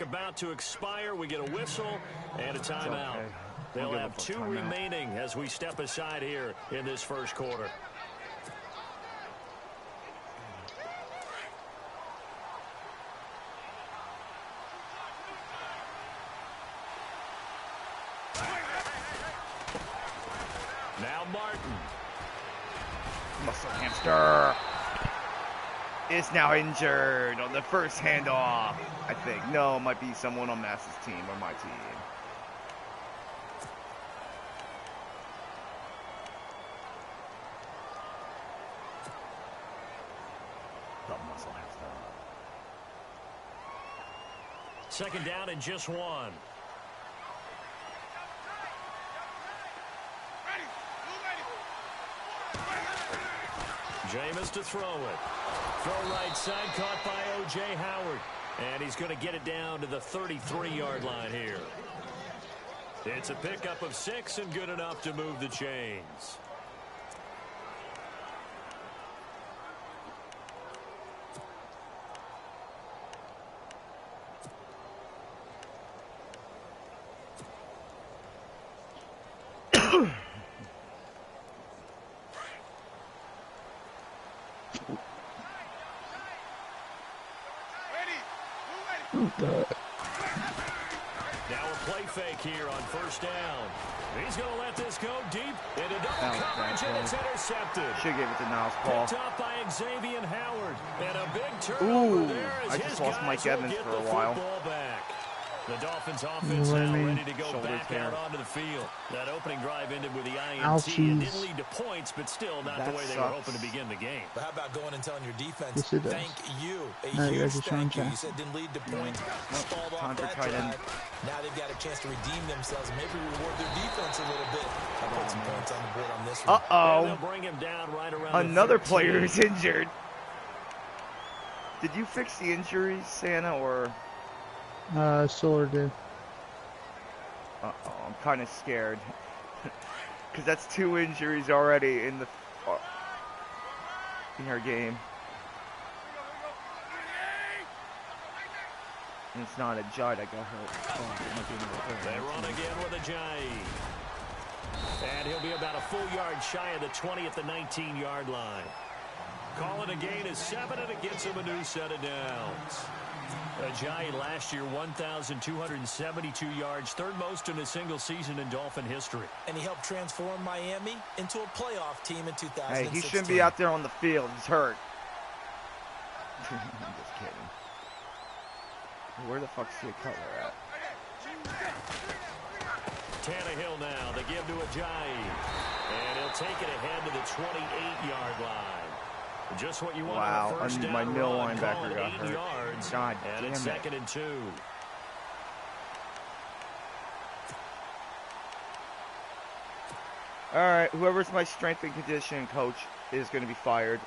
About to expire. We get a whistle and a timeout. Okay. They'll have 2 remaining as we step aside here in this first quarter. Now Martin. Muscle hamster is now injured on the first handoff, I think. No, it might be someone on Mass's team or my team. The muscle hamster. Second down and just 1. Jameis to throw it. Throw right side, caught by O.J. Howard. And he's going to get it down to the 33-yard line here. It's a pickup of 6 and good enough to move the chains. Now a play fake here on first down. He's going to let this go deep into double coverage, and it's intercepted. Should give it to Niles Paul. Picked up by Xavier Howard, and a big turnover there as I just his lost guys Mike Evans will get for the a while. football back. The Dolphins offense now ready to go back out onto the field. That opening drive ended with the INT. It didn't lead to points, but still not the way they were hoping to begin the game. But how about going and telling your defense, thank you, a No, huge just thank you. You said didn't lead to points, stalled off that drive. Now they've got a chance to redeem themselves, maybe reward their defense a little bit. I'll put some points on the board on this one. They'll bring him down right around Another player is injured. Did you fix the injuries, Santa, or? Solar did. Uh-oh, I'm kind of scared. Because that's 2 injuries already in the in our game. And it's not a Jai that got hurt. They run again with a Jai. And he'll be about a full yard shy of the 20 at the 19-yard line. Calling a gain is 7, and it gets him a new set of downs. Ajayi last year, 1,272 yards, third most in a single season in Dolphin history. And he helped transform Miami into a playoff team in 2016. Hey, he shouldn't be out there on the field. He's hurt. I'm just kidding. Where the fuck's Sia Cutler at? Tannehill now, they give to Ajayi. And he'll take it ahead to the 28-yard line. Just what you want on the first down my middle run, linebacker got 8 hurt. yards, God and damn it's it. 2nd and 2. All right, whoever's my strength and conditioning coach is going to be fired.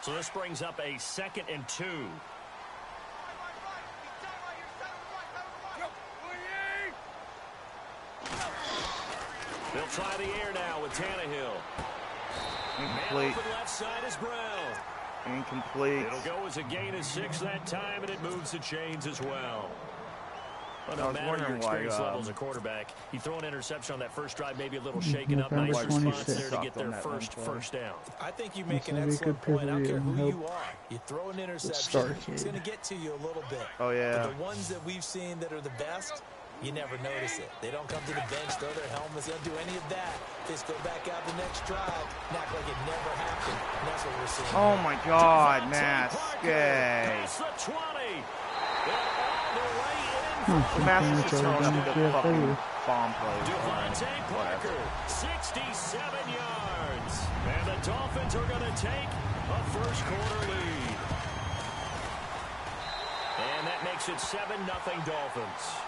So this brings up a 2nd and 2. They'll try the air now with Tannehill. Incomplete. Man open left side is Brown. Incomplete. It'll go as a gain of 6 that time, and it moves the chains as well. But no matter your experience level as a quarterback, you throw an interception on that first drive, maybe a little shaken up. Nice response there to get their first down. I think you make an excellent point. I don't care who you are. You throw an interception, it's going to get to you a little bit. Oh, yeah. But the ones that we've seen that are the best, you never notice it. They don't come to the bench, throw their helmets, they don't do any of that. They just go back out the next drive and act like it never happened. And that's what we're seeing. Oh, my God, Matt. Past the 20. Matt is just throwing up the fucking bomb play. Devontae Parker, 67 yards. And the Dolphins are going to take a first quarter lead. And that makes it 7-0 Dolphins.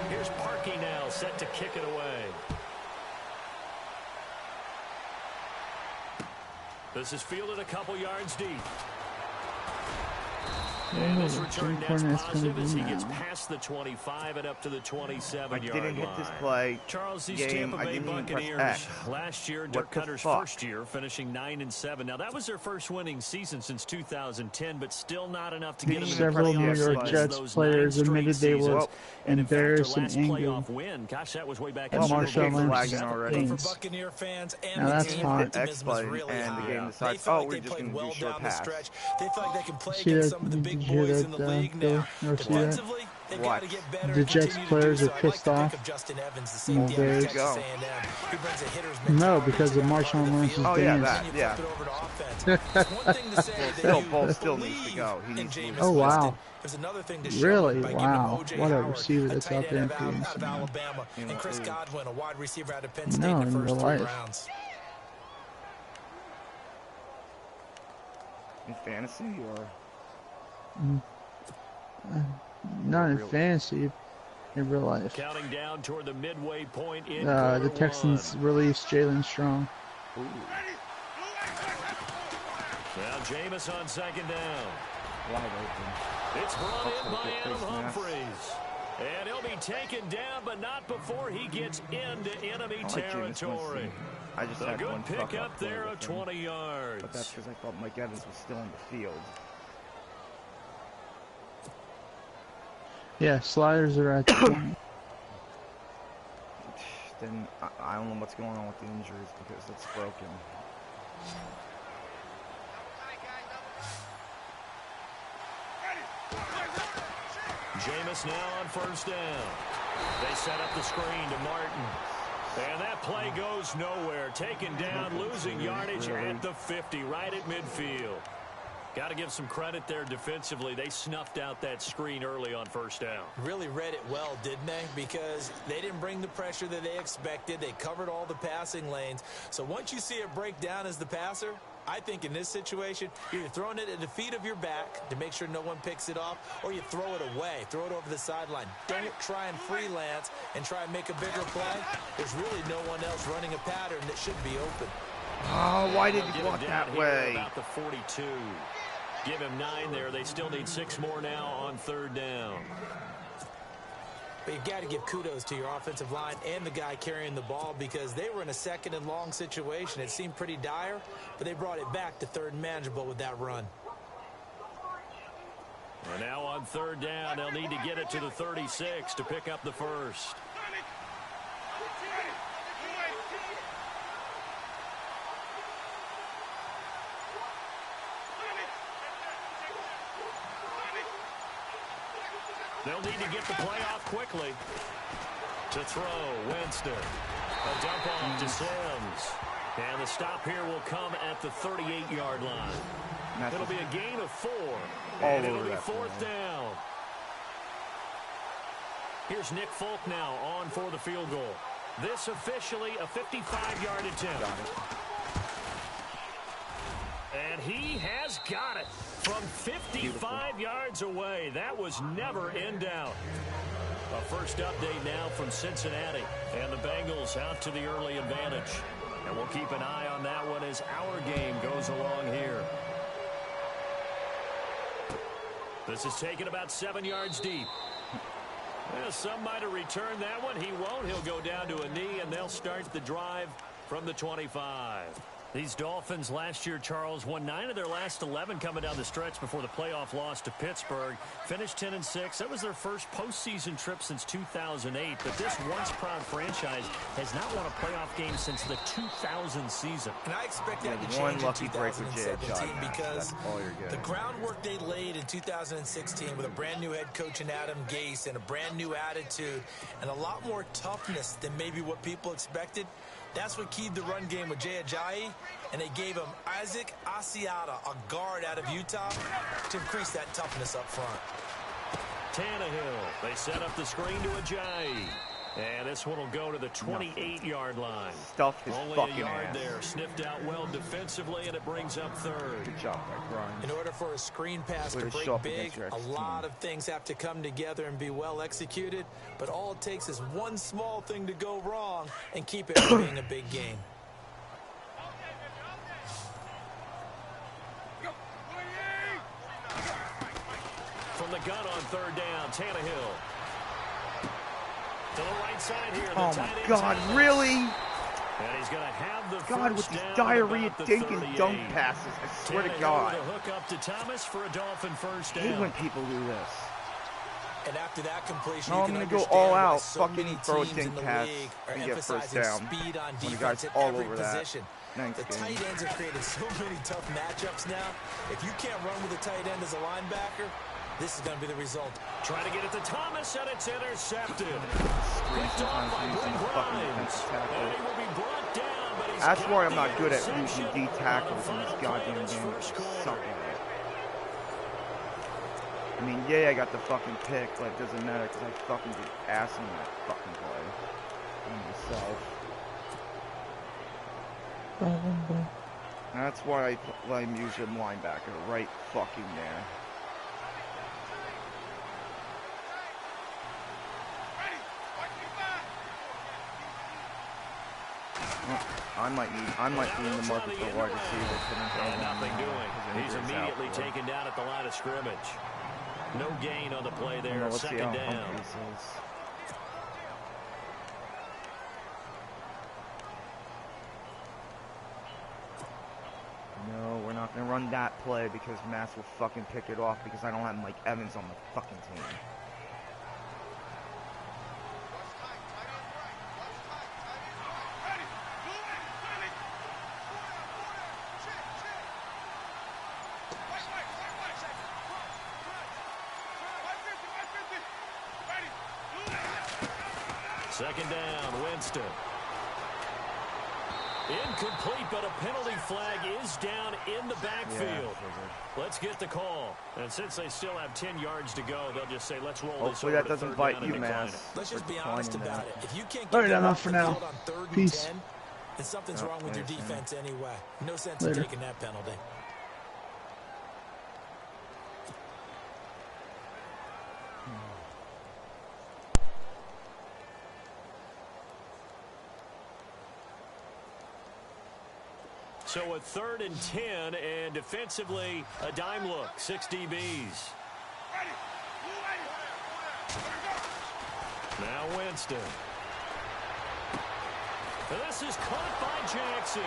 Here's Parkey now, set to kick it away. This is fielded a couple yards deep. And this Oh, return Jim net's Cornette's positive gonna as do he gets now. past the 25 and up to the 27-yard I line. didn't hit this play. Charles, these Game. Tampa I Bay didn't even press Buccaneers X. last year, What Dirk the Cutter's fuck? first year, finishing 9-7. Now that was their first winning season since 2010, but still not enough to get them in the Several New playoffs. York It was Jets those players 9 straight admitted they were seasons. And in fact, their embarrassed and last angry playoff win, gosh, that was way back in at Super Marshawn Bowl Lynch's 37. already. But for games. Buccaneer fans and Now the that's team, hot. optimism is X-Play, really and the high. game They decides, feel oh, like we're they just played gonna do well short down the pass. stretch. They feel like they can play See against that? some of the Did big you hear boys in that, the league Bill? now. Or see that? Defensively, they've got to get better The and Jets continue to players do are so. I like pissed the pick off. of Justin Evans, the safety out of There you Texas go. A&M, who brings a hitter's No, mentality because to of that part Marshawn of the Lynch's field. Oh, yeah, dance. that. Then you Yeah. flip it over to offense. It's one thing to say that Ball you still needs to believe go. He in needs to Jameis lose. Oh, wow. Winston. There's another thing to show Really? it by Wow. giving O.J. What a Howard, receiver a that's tight out there end in out free of agency. Alabama, You know, and Chris ooh. Godwin, a wide receiver out of Penn State No, in the in first real 3 life. rounds. In fantasy or Not in Real- fantasy, in real life. Counting down toward the midway point in The quarter Texans one. released Jalen Strong. Now Jameis on second down. wide open. It's brought in by Good Adam face mask. Humphries. And he'll be taken down, but not before he gets into enemy I like Jameis territory. Winston. I just A had good one fuck pick up play there with of him, 20 yards. But that's because I thought Mike Evans was still in the field. Yeah, sliders are at 20. Then I don't know what's going on with the injuries because it's broken. Jameis now on first down. They set up the screen to Martin. And that play goes nowhere. Taken down, losing yardage at the 50, right at midfield. Got to give some credit there defensively. They snuffed out that screen early on first down. Really read it well, didn't they? Because they didn't bring the pressure that they expected. They covered all the passing lanes. So once you see it break down as the passer, I think in this situation, you're either throwing it at the feet of your back to make sure no one picks it off, or you throw it away, throw it over the sideline. Don't try and freelance and try and make a bigger play. There's really no one else running a pattern that should be open. Oh, why did They'll you get walk him down that here way? About the 42. Give him 9 there. They still need 6 more now on third down. But you've got to give kudos to your offensive line and the guy carrying the ball because they were in a second and long situation. It seemed pretty dire, but they brought it back to third and manageable with that run. And now on third down, they'll need to get it to the 36 to pick up the first. They'll need to get the play off quickly. To throw, Winston. A dump off to Sims. And the stop here will come at the 38-yard line. It'll be a gain of 4. And it'll be fourth down. Here's Nick Folk now on for the field goal. This officially a 55-yard attempt. And he has got it from 55 yards away. That was never in doubt. A first update now from Cincinnati. And the Bengals out to the early advantage. And we'll keep an eye on that one as our game goes along here. This is taken about 7 yards deep. Well, some might have returned that one. He won't. He'll go down to a knee, and they'll start the drive from the 25. These Dolphins last year, Charles, won 9 of their last 11 coming down the stretch before the playoff loss to Pittsburgh. Finished 10-6. That was their first postseason trip since 2008. But this once-proud franchise has not won a playoff game since the 2000 season. And I expect that to One change in lucky break with Jay 2017 Ajayi. because That's all you're the getting. groundwork they laid in 2016 with a brand new head coach in Adam Gase and a brand new attitude and a lot more toughness than maybe what people expected. That's what keyed the run game with Jay Ajayi, and they gave him Isaac Asiata, a guard out of Utah, to increase that toughness up front. Tannehill, they set up the screen to Ajayi. And this one will go to the 28-yard line. Stuff his Only fucking a yard ass. there. Sniffed out well defensively, and it brings up third. Good job, by Grimes. In order for a screen pass Way to to break show up big, against your a ex-team. lot of things have to come together and be well executed. But all it takes is one small thing to go wrong and keep it from being a big game. from the gun on third down. Tannehill. To the right side here. Oh, my God, really? And he's going to have the God, with these diarrhea dinking dunk passes. I swear to God. With a hook up to Thomas for a Dolphin first I down. hate when people do this. And after that completion, No, you I'm can going to go understand all why out, so fucking many throw a teams in dink the pass league are and get first emphasizing down. speed on When the defense guy's at all every over that. position. Thanks, The game. tight ends have created so many tough matchups now. If you can't run with a tight end as a linebacker, this is going to be the result. Trying to get it to Thomas, and it's intercepted. Picked off Sometimes by using Brent the fucking Grimes. defensive tackle. And he will be brought down, but he's That's got why I'm the not good at interception using D tackles on in the this final play goddamn of his game. first I quarter. suck at it. I mean, yeah, I got the fucking pick, but it doesn't matter because I fucking did ass in that fucking play. On myself. That's why I'm using linebacker right fucking there. I might be in the market for a wide receiver. And nothing doing. He's immediately taken down at the line of scrimmage. No gain on the play there. Let's see Second how down. Humphries is. No, we're not going to run that play because Mass will fucking pick it off because I don't have Mike Evans on the fucking team. Second down, Winston. Incomplete, but a penalty flag is down in the backfield. Let's get the call. And since they still have 10 yards to go, they'll just say, let's roll this Hopefully over that to doesn't third bite down you, and decline it. Mass. Let's just be honest about it. If you can't Later, get them enough off for the now. field on 3rd Peace. and 10, then something's wrong with your thanks, man. defense anyway. No sense Later. in taking that penalty. So a 3rd and 10, and defensively, a dime look, 6 DBs. Now Winston. And this is caught by Jackson.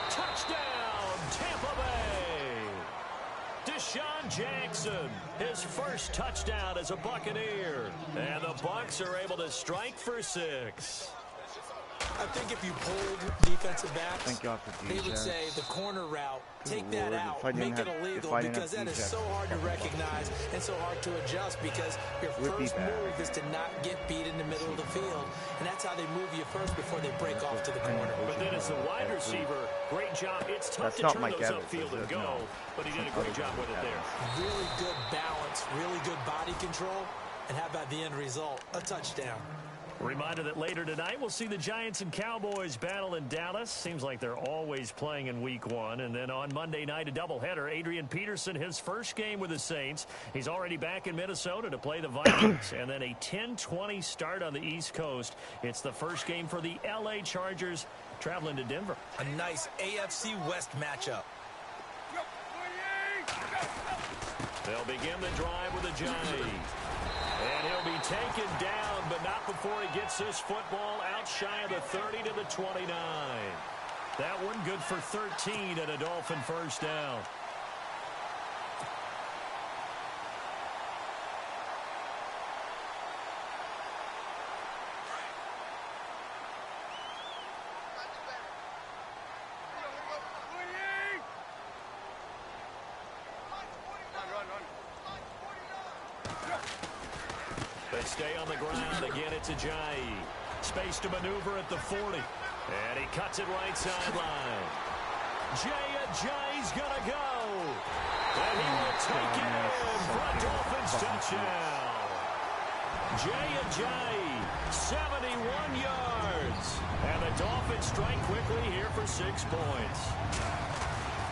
Touchdown, Tampa Bay. Deshaun Jackson, his first touchdown as a Buccaneer. And the Bucs are able to strike for 6. I think if you pulled defensive backs, Thank God for they would Djax. say the corner route, take Good that Lord, out, if I didn't make it have- illegal, if I didn't because have that is Djax, so hard to fucking recognize and so hard to adjust because your Would be first bad. move is to not get beat in the middle of the field, and that's how they move you first before they break off to the corner. But then as the wide receiver, great job. It's tough That's to not turn Mike those Evans, upfield is and it? go, No. but he did a great job with it there. Really good balance, really good body control, and how about the end result? A touchdown. Reminder that later tonight we'll see the Giants and Cowboys battle in Dallas. Seems like they're always playing in week 1. And then on Monday night, a doubleheader. Adrian Peterson, his first game with the Saints. He's already back in Minnesota to play the Vikings. And then a 10:20 start on the East Coast. It's the first game for the L.A. Chargers traveling to Denver. A nice AFC West matchup. They'll begin the drive with a Johnny. And he'll be taken down, but not before he gets this football out shy of the 30 to the 29. That one good for 13 and a Dolphin first down. They stay on the ground. Again, it's Ajayi. Space to maneuver at the 40. And he cuts it right sideline. Ajayi's going to go. And he will take it in for a Dolphins touchdown. Ajayi, 71 yards. And the Dolphins strike quickly here for 6 points.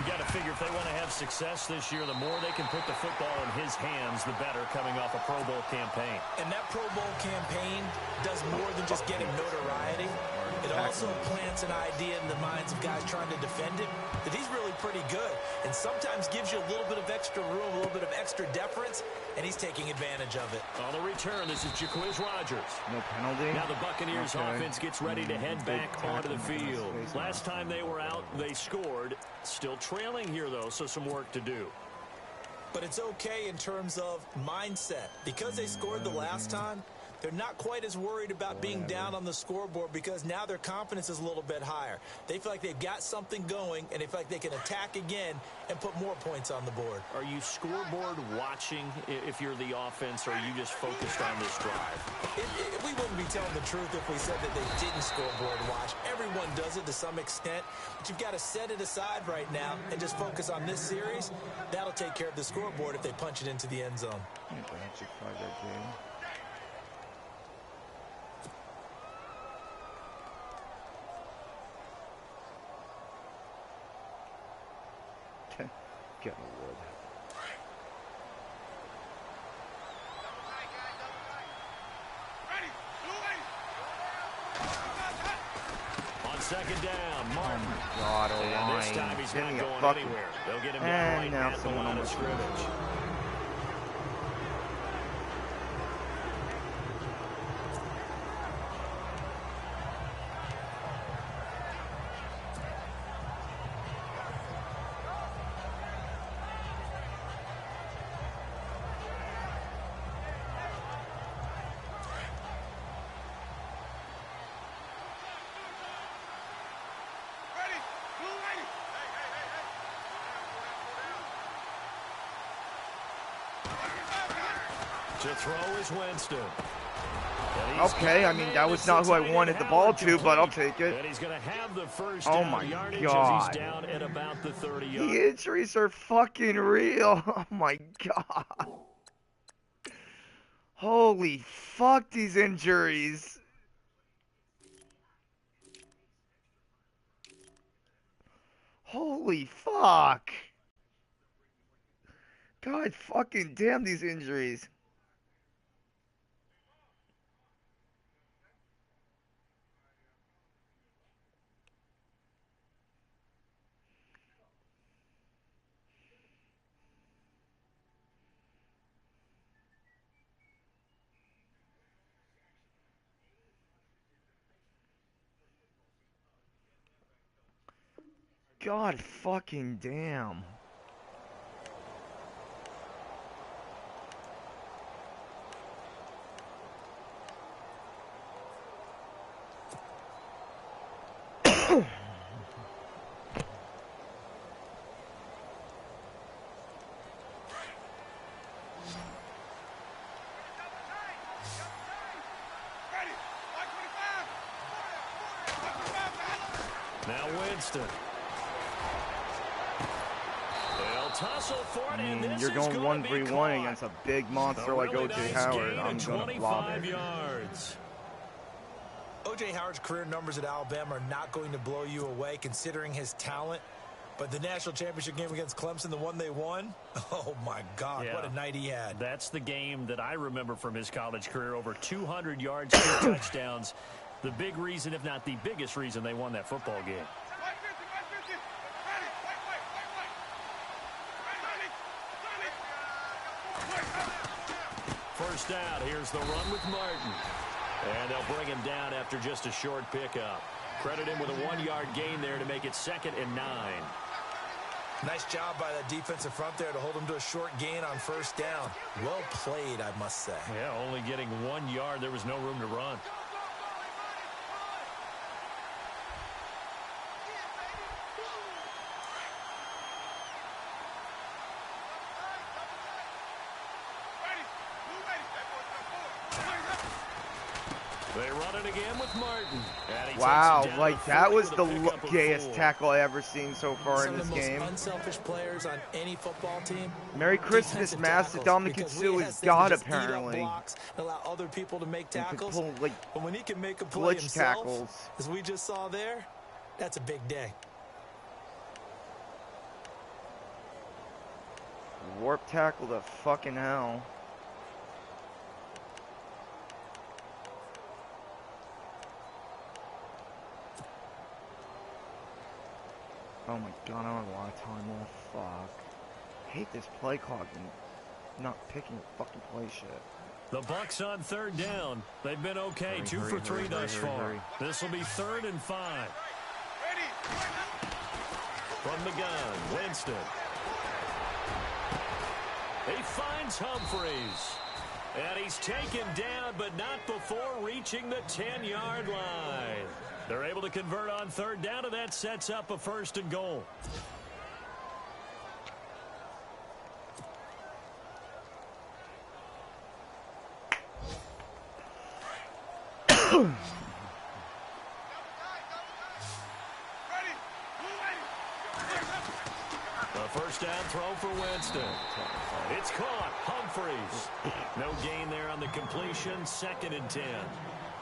You got to figure if they want to have success this year, the more they can put the football in his hands, the better, coming off a Pro Bowl campaign. And that Pro Bowl campaign does more than just get him notoriety. It also plants an idea in the minds of guys trying to defend him that he's really pretty good and sometimes gives you a little bit of extra room, a little bit of extra deference, and he's taking advantage of it. On the return, this is Jacquizz Rodgers. No penalty. Now the Buccaneers offense gets ready to head back onto the field. Last time they were out, they scored. Still trailing here, though, so some work to do. But it's okay in terms of mindset. Because they scored the last time, they're not quite as worried about being down on the scoreboard because now their confidence is a little bit higher. They feel like they've got something going, and they feel like they can attack again and put more points on the board. Are you scoreboard watching if you're the offense, or are you just focused on this drive? We wouldn't be telling the truth if we said that they didn't scoreboard watch. Everyone does it to some extent, but you've got to set it aside right now and just focus on this series. That'll take care of the scoreboard if they punch it into the end zone. Get in the wood. On second down, Martin. Oh my God, And this time he's not going anywhere. They'll get him down right at the line of scrimmage. To throw is Winston. Okay, I mean, that was not who I wanted the ball to, but I'll take it. And he's going to have the first Oh down my yardage God. as he's down at about the 30-yard. The injuries are fucking real. Oh my God. Holy fuck, these injuries. Holy fuck. God fucking damn these injuries. God fucking damn. Now Winston. They'll tussle for it, and this You're is going going to be 1-3-1 caught. against a big monster like really O.J. nice Howard. gain I'm of going to block 25 it. yards. O.J. Howard's career numbers at Alabama are not going to blow you away considering his talent. But the national championship game against Clemson, the one they won, oh my God, Yeah. what a night he had. That's the game that I remember from his college career. Over 200 yards, 2 touchdowns. The big reason, if not the biggest reason, they won that football game. First down, here's the run with Martin. And they'll bring him down after just a short pickup. Credit him with a 1-yard gain there to make it 2nd and 9. Nice job by that defensive front there to hold him to a short gain on first down. Well played, I must say. Yeah, only getting 1 yard. There was no room to run. They run it again with Martin. Wow, like that was the gayest tackle I ever seen so far in this game. Some of the most unselfish players on any football team. Merry Christmas, Master Dominican Sue is God apparently. Allow other people to make tackles. Pull, like, but when he can make a play glitch himself, tackles. as we just saw there, that's a big day. Warp tackle to fucking hell. Oh my god, I don't have a lot of time left. Fuck. I hate this play clock and not picking the fucking play shit. The Bucs on third down. They've been okay, 2 for 3 thus far. This will be 3rd and 5. From the gun, Winston. He finds Humphries. And he's taken down, but not before reaching the 10-yard line. They're able to convert on third down, and that sets up a 1st and goal. The first down throw for Winston. It's caught. Humphries. No gain there on the completion. 2nd and 10.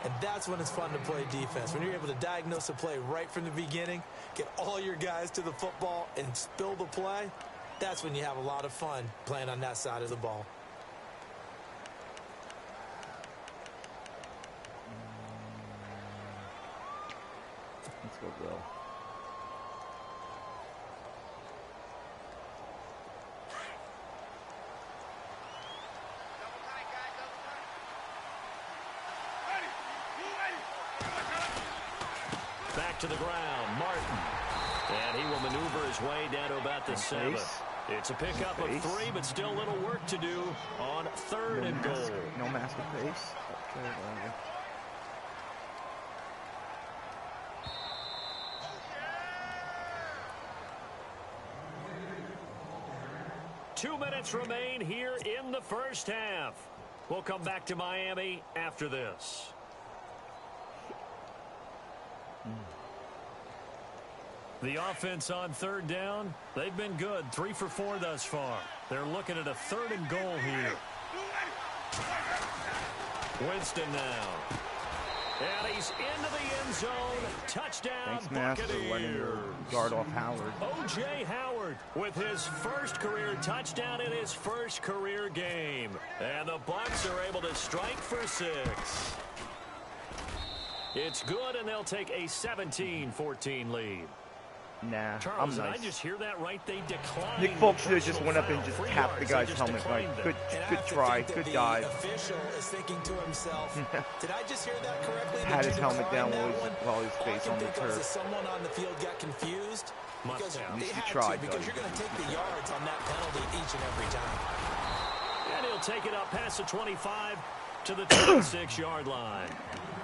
And that's when it's fun to play defense. When you're able to diagnose a play right from the beginning, get all your guys to the football, and spill the play, that's when you have a lot of fun playing on that side of the ball. Let's go, Bill. Back to the ground, Martin. And he will maneuver his way down to about the 7. It's a pickup of 3, but still a little work to do on 3rd and goal. No massive pace. Okay, 2 minutes remain here in the first half. We'll come back to Miami after this. The offense on third down, they've been good. 3 for 4 thus far. They're looking at a 3rd and goal here. Winston now. And he's into the end zone. Touchdown, thanks, Master, letting your guard off Howard. O.J. Howard with his first career touchdown in his first career game. And the Bucs are able to strike for 6. It's good, and they'll take a 17-14 lead. Nah, Charles, I'm nice. Did I just hear that right? They declined. Nick Folk should have just went up and just tapped the guy's helmet. Like, good try, good dive. The official is thinking to himself, did I just hear that correctly? Had his helmet down while his face on the turf. Someone on the field got confused. Because At least they you had tried, to, because you're going to take the yards on that penalty each and every time. And he'll take it up past the 25 to the 26-yard line.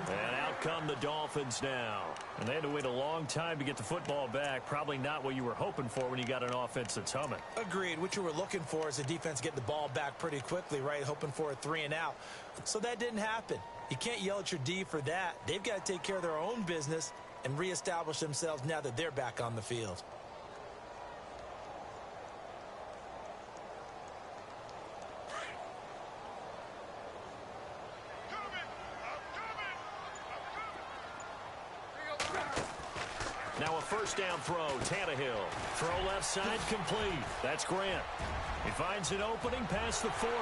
And out come the Dolphins now. And they had to wait a long time to get the football back. Probably not what you were hoping for when you got an offense that's humming. Agreed. What you were looking for is the defense get the ball back pretty quickly, right? Hoping for a 3 and out. So that didn't happen. You can't yell at your D for that. They've got to take care of their own business and reestablish themselves now that they're back on the field. Now a first down throw, Tannehill. Throw left side complete. That's Grant. He finds an opening past the 40.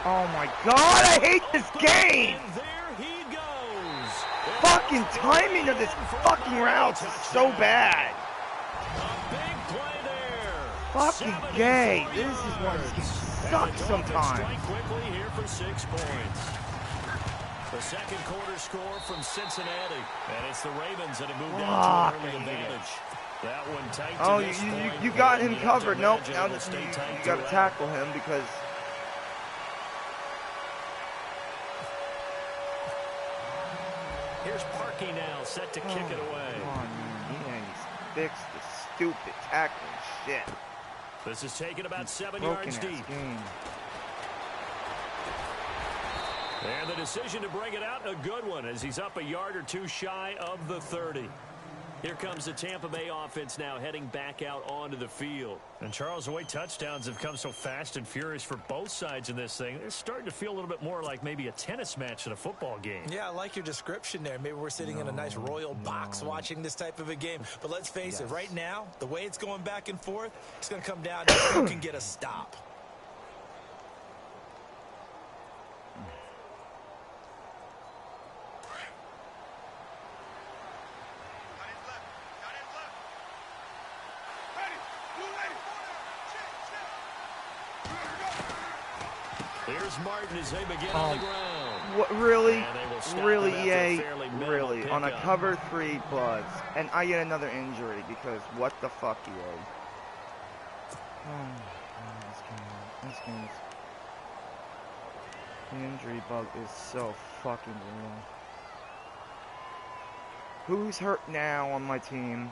Oh my god, I hate this game! And there he goes. Fucking timing of this fucking route is so bad. A big play there. Fucking gay. This is why this game sucks sometimes. Strike quickly here for 6 points. The second quarter score from Cincinnati. And it's the Ravens that have moved out to an early advantage. That one tight to this point. You got him covered. Nope, now that you got to tackle him because... Here's Parkey now, set to kick it away. Come on, man. He's fixed the stupid tackling shit. This is taken about 7 yards deep. Game. And the decision to bring it out, a good one, as he's up a yard or 2 shy of the 30. Here comes the Tampa Bay offense now heading back out onto the field. And Charles, the way touchdowns have come so fast and furious for both sides in this thing, they're starting to feel a little bit more like maybe a tennis match than a football game. Yeah, I like your description there. Maybe we're sitting in a nice royal box watching this type of a game. But let's face it, right now, the way it's going back and forth, it's going to come down to who can get a stop. Here's Martin as they begin on the ground. What, really? And they will stop Really, him after a EA? fairly minimal Really? On a pickup. cover 3 plus, and I get another injury because what the fuck, EA? This game. The injury bug is so fucking real. Who's hurt now on my team?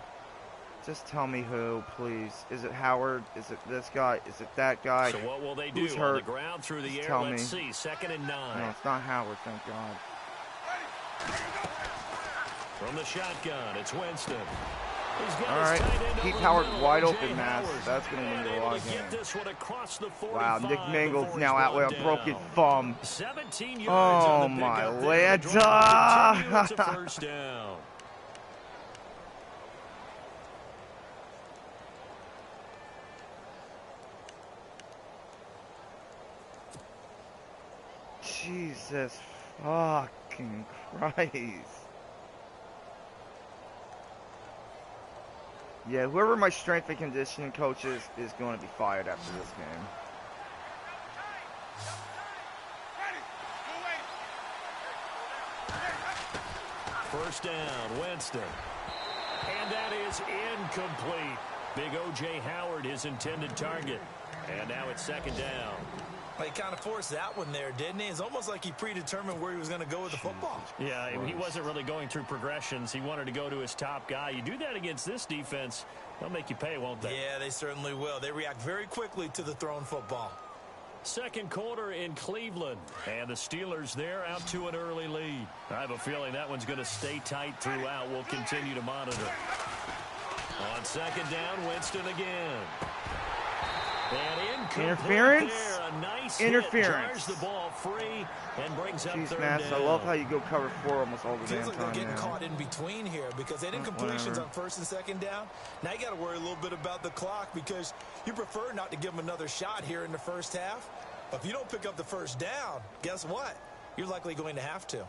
Just tell me who, please. Is it Howard? Is it this guy? Is it that guy? So what will they do? Who's On hurt? the ground through the Just air. tell Let's me. see. 2nd and 9. No, it's not Howard, thank God. From the shotgun, it's Winston. He's got All his right, tight end keep over Howard the middle, wide O.J. open, Mass. Howard. That's going to win And you a able lot to of get games. this one across the 45 Wow, Nick Mangle's before now he's out with brought a broken down. thumb. 17 yards Oh, on the my pickup there. The drive Lanta. continues. It's a first down. Jesus fucking Christ. Yeah, whoever my strength and conditioning coach is going to be fired after this game. First down, Winston. And that is incomplete. Big O.J. Howard, his intended target. And now it's 2nd down. Well, he kind of forced that one there, didn't he? It's almost like he predetermined where he was going to go with the football. Yeah, he wasn't really going through progressions. He wanted to go to his top guy. You do that against this defense, they'll make you pay, won't they? Yeah, they certainly will. They react very quickly to the thrown football. Second quarter in Cleveland. And the Steelers there out to an early lead. I have a feeling that one's going to stay tight throughout. We'll continue to monitor. On 2nd down, Winston again. And Interference? there, a nice Interference. Hit, jars the ball free and brings up Jeez, 3rd Mass, down. I love how you go cover 4 almost all the Feels damn like they're time getting now. caught in between here because they did completions Whatever. on 1st and 2nd down. Now you got to worry a little bit about the clock because you prefer not to give them another shot here in the first half. But if you don't pick up the first down, guess what? You're likely going to have to.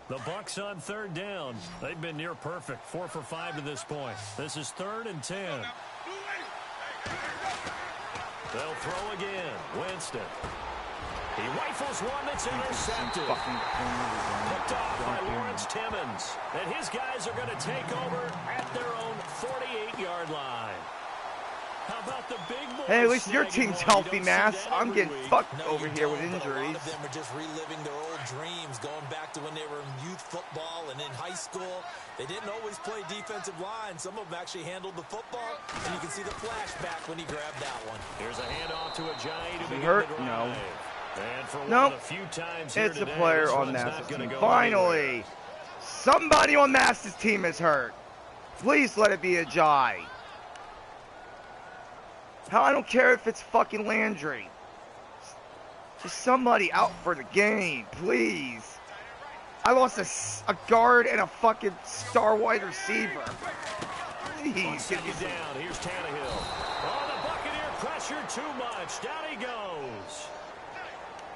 The Bucks on 3rd down. They've been near perfect. 4 for 5 to this point. This is 3rd and 10. They'll throw again. Winston. He rifles one that's intercepted. Fucking Picked off by Lawrence Timmons. And his guys are going to take over at their own 48-yard line. How about the big boys? Hey, at least your snagging team's one? healthy, You don't see Mass. that I'm every getting week. fucked No, over you here with don't, but a lot injuries. of them are just reliving their old dreams, going back to when they were in youth football and in high school. They didn't always play defensive line. Some of them actually handled the football, and you can see the flashback when he grabbed that one. Here's a handoff to Ajayi to begin hurt? the No. drive. And for Nope. one of the few times here It's a today, player this on one's not Mass's gonna team. go Finally, somebody on Mass's team is hurt. Please let it be a Jai. Hell, I don't care if it's fucking Landry. Just somebody out for the game, please. I lost a guard and a fucking star wide receiver. On Please, give me 2nd some. down, here's Tannehill. Oh, the Buccaneer pressure too much. Down he goes.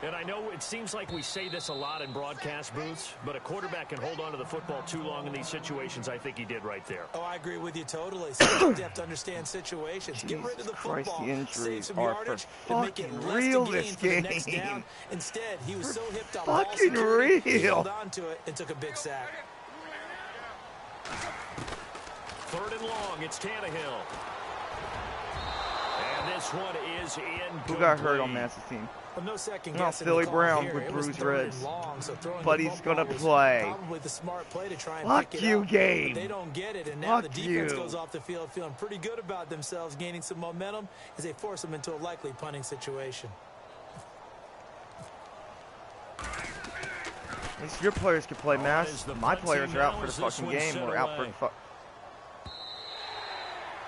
And I know it seems like we say this a lot in broadcast booths, but a quarterback can hold on to the football too long in these situations. I think he did right there. Oh, I agree with you totally. Sometimes you have to understand situations. Get rid of the Jesus Christ, football, the injuries save some are for yardage, and make it fucking less real to this gain for the next game. down. Instead, he was For so hipped up ball fucking security, he real. held on to it and took a big sack. 3rd and long, it's Tannehill. And this one is incomplete. Who got hurt on Mass's team? Well, no second No, guessing Philly the call Brown here. with It was bruised 3rd and ribs. long, so throwing But the he's football gonna was play. Probably the smart play to try and Fuck pick it you, up. game. But they don't get it, and now Fuck the defense you. goes off the field feeling pretty good about themselves, gaining some momentum as they force them into a likely punting situation. At least your players can play Is Mass. the My punt players team are out now for the as this fucking one's game. set We're out for away?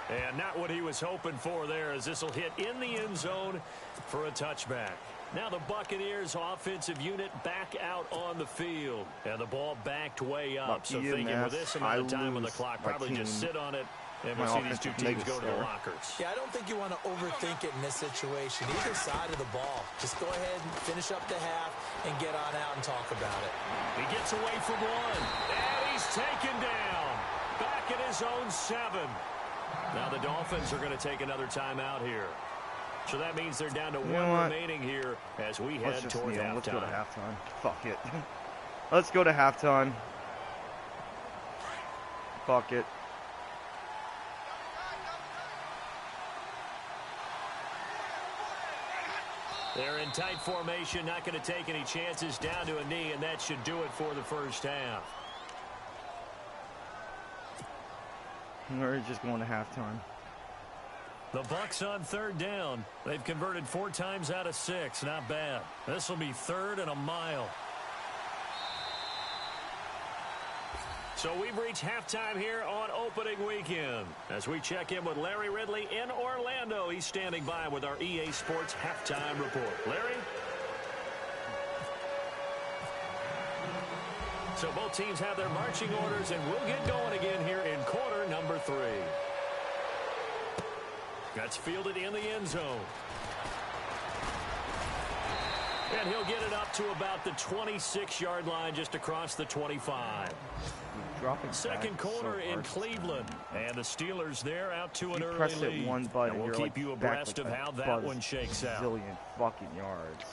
the And not what he was hoping for there, as this will hit in the end zone for a touchback. Now the Buccaneers offensive unit back out on the field. And the ball backed way up. Lucky So you, thinking Mass. with this amount of I time on the lose clock, my probably just team. sit on it. And My we'll see these two offensive teams go to the megastar. lockers. Yeah, I don't think you want to overthink it in this situation. Either side of the ball. Just go ahead and finish up the half and get on out and talk about it. He gets away from one. And he he's taken down. Back at his own 7. Now the Dolphins are going to take another timeout here. So that means they're down to 1 remaining here as we head toward halftime. Let's go to halftime. Fuck it. Let's go to halftime. Fuck it. They're in tight formation, not going to take any chances, down to a knee, and that should do it for the first half. We're just going to halftime. The Bucs on 3rd down. They've converted 4 times out of 6. Not bad. This will be 3rd and a mile. So we've reached halftime here on opening weekend. As we check in with Larry Ridley in Orlando. He's standing by with our EA Sports halftime report. Larry? So both teams have their marching orders, and we'll get going again here in quarter number 3. That's fielded in the end zone. And he'll get it up to about the 26-yard line, just across the 25. Second quarter in Cleveland. And the Steelers there out to an early lead. One button, and we'll keep you abreast of how that one shakes out. Zillion fucking yards.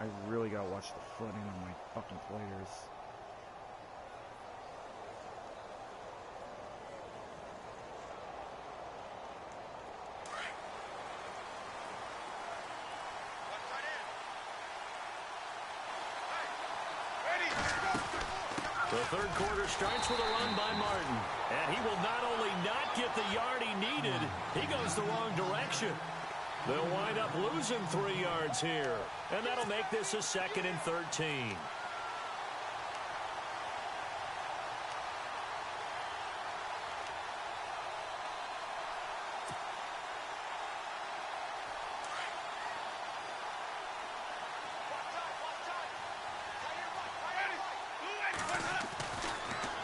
I really gotta watch the footing on my fucking players. The third quarter starts with a run by Martin. And he will not only not get the yard he needed, he goes the wrong direction. They'll wind up losing 3 yards here. And that'll make this a 2nd and 13.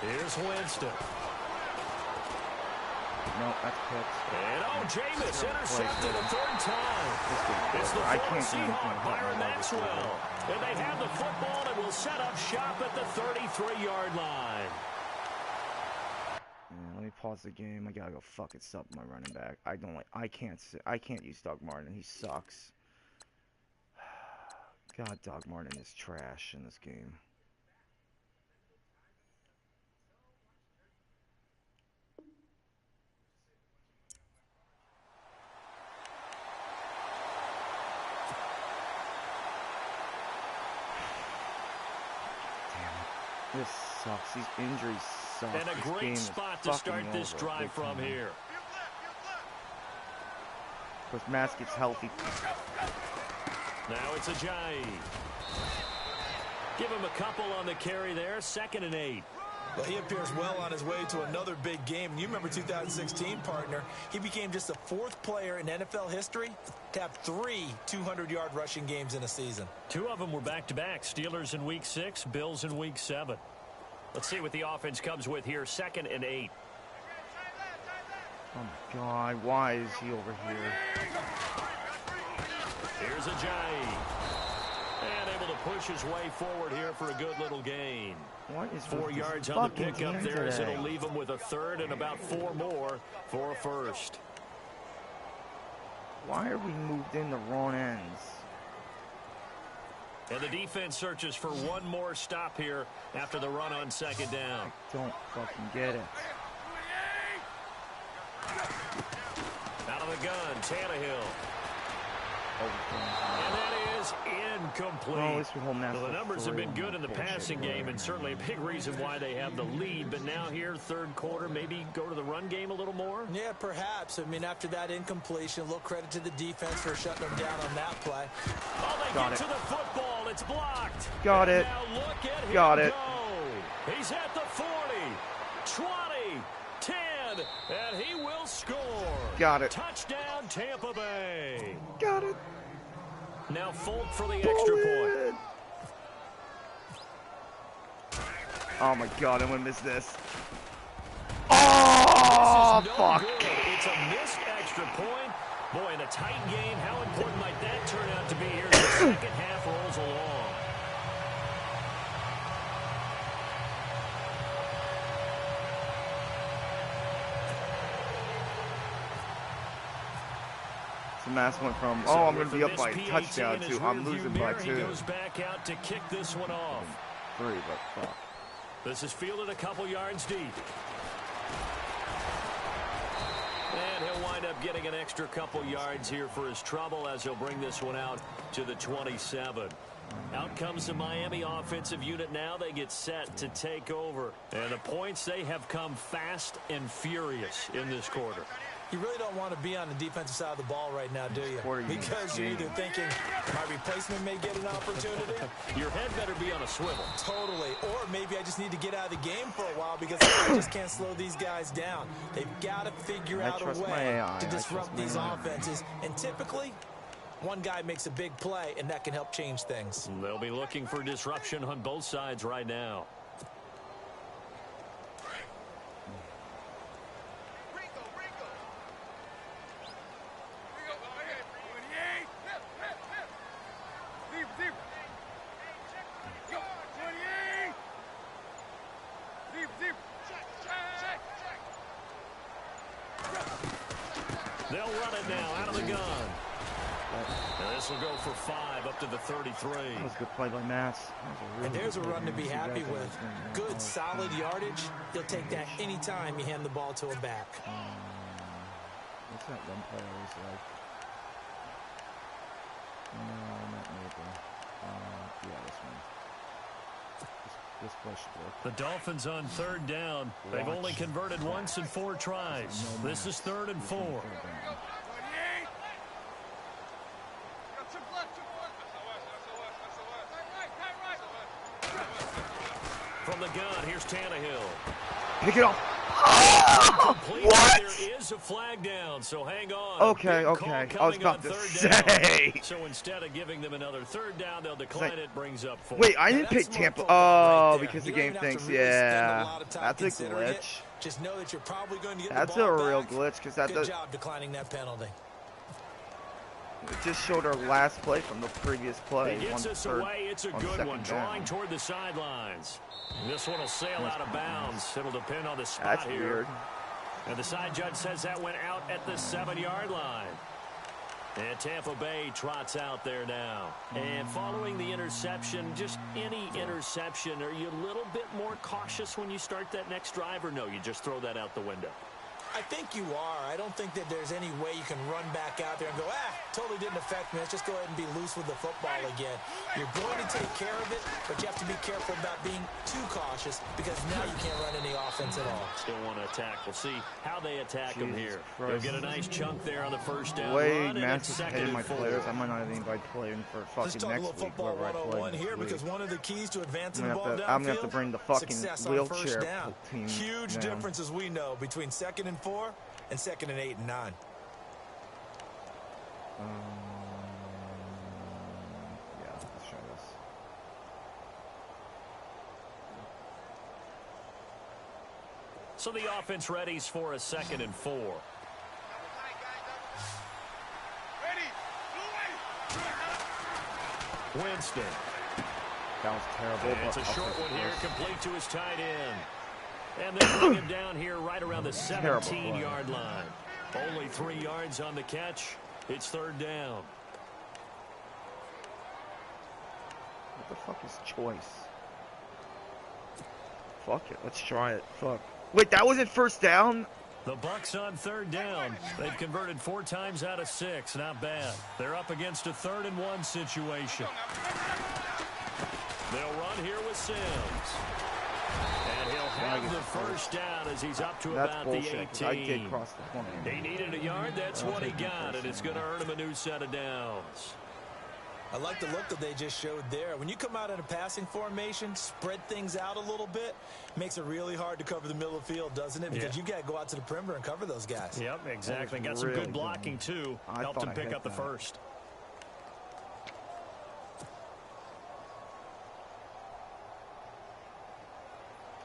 Here's Winston. No, that's picked. And Jameis intercepted a 3rd time. It's the 4th Seahawk, Byron Maxwell. And they have the football and will set up shop at the 33-yard line. Yeah, let me pause the game. I gotta go fucking sub my running back. I can't use Doug Martin. He sucks. God, Doug Martin is trash in this game. This sucks. These injuries suck. And a great spot to start this drive from here. Of course, Mask gets healthy. Now it's Ajayi. Give him a couple on the carry there. 2nd and 8. Well, he appears well on his way to another big game. You remember 2016, partner. He became just the 4th player in NFL history to have 3 200-yard rushing games in a season. 2 of them were back-to-back. Steelers in Week 6, Bills in Week 7. Let's see what the offense comes with here. 2nd and 8. Oh, my God. Why is he over here? Here's Ajayi. And able to push his way forward here for a good little gain. What is 4 yards on the pickup there as it'll leave him with a 3rd and about 4 more for a 1st. Why are we moved in the wrong ends? And the defense searches for one more stop here after the run on 2nd down. I don't fucking get it. Out of the gun, Tannehill. And that is incomplete. Well, the numbers have been good in the passing game, and certainly a big reason why they have the lead. But now here, 3rd quarter, maybe go to the run game a little more? Yeah, perhaps. I mean, after that incompletion, a little credit to the defense for shutting them down on that play. Oh, they get to the football. It's blocked. Got it. Now look at him go. He's at the 40, 20, 10, and he will score. Got it. Touchdown, Tampa Bay. Got it. Now Folk for the extra point. Oh my God, I'm gonna miss this. Oh, fuck. Good. It's a missed extra point. Boy, in a tight game, how important might that turn out to be here in the second half half rolls along. The Mass went from, oh, I'm going to be up by a touchdown to I'm losing by 2. He goes back out to kick this one off. 3, but fuck. This is fielded a couple yards deep. And he'll wind up getting an extra couple yards here for his trouble as he'll bring this one out to the 27. Out comes the Miami offensive unit now. They get set to take over. And the points, they have come fast and furious in this quarter. You really don't want to be on the defensive side of the ball right now, do you? Because you're either thinking, my replacement may get an opportunity. Your head better be on a swivel. Totally. Or maybe I just need to get out of the game for a while because I just can't slow these guys down. They've got to figure out a way to disrupt these offenses. And typically, one guy makes a big play, and that can help change things. They'll be looking for disruption on both sides right now. They'll run it now out of the gun. And this will go for 5 up to the 33. That was a good play by Mass. And there's a run to be happy with. Good, solid yardage. He'll take that anytime you hand the ball to him back. What's that one play I always like? No, not Maple. Yeah, this one. This play should work. The Dolphins on 3rd down. They've only converted once in 4 tries. This is 3rd and 4. From the gun, here's Tannehill. Pick it up. What? There is a flag down, so hang on. Okay. I was about to say. So instead of giving them another 3rd down, they'll decline it. Brings up 4. Wait, I didn't pick Tampa. Oh, because the game thinks, yeah. That's a glitch. Just know that you're probably going to get That's the ball a real back. glitch because that Good job declining that penalty. It just showed our last play from the previous play. He gets us away. It's a good one. Drawing toward the sidelines. This one will sail out of bounds. It'll depend on the spot here. That's weird. And the side judge says that went out at the 7-yard line. And Tampa Bay trots out there now. And following the interception, just any interception, are you a little bit more cautious when you start that next drive, or no, you just throw that out the window? I think you are. I don't think that there's any way you can run back out there and go, totally didn't affect me. Let's just go ahead and be loose with the football again. You're going to take care of it, but you have to be careful about being too cautious because now you can't run any offense at all. Still want to attack. We'll see how they attack him here. They'll get a nice chunk there on the 1st down. Mass is hitting my players. I might not have anybody playing for fucking next week. Football 101 here because one of the keys to advancing the ball downfield, I'm going to have to bring the fucking wheelchair team. Huge difference, as we know, between 2nd and 4 and 2nd and 8 and 9. Yeah, let's try this. So the offense readies for a 2nd and 4. Winston. That was terrible. And it's a short one here, complete to his tight end. And they bring him down here right around the 17-yard line. Only 3 yards on the catch. It's 3rd down. What the fuck is choice? Fuck it, let's try it. Fuck. Wait, that wasn't 1st down? The Bucs on 3rd down. They've converted 4 times out of 6. Not bad. They're up against a 3rd and 1 situation. They'll run here with Sims. And he'll have the 1st down as he's up to about bullshit, the 18. I did cross the point. He needed a yard. That's what he got, and it's going to earn him a new set of downs. I like the look that they just showed there. When you come out in a passing formation, spread things out a little bit, makes it really hard to cover the middle of the field, doesn't it? Because you got to go out to the perimeter and cover those guys. Yep, exactly. Got some good blocking, too. Helped him pick up the 1st.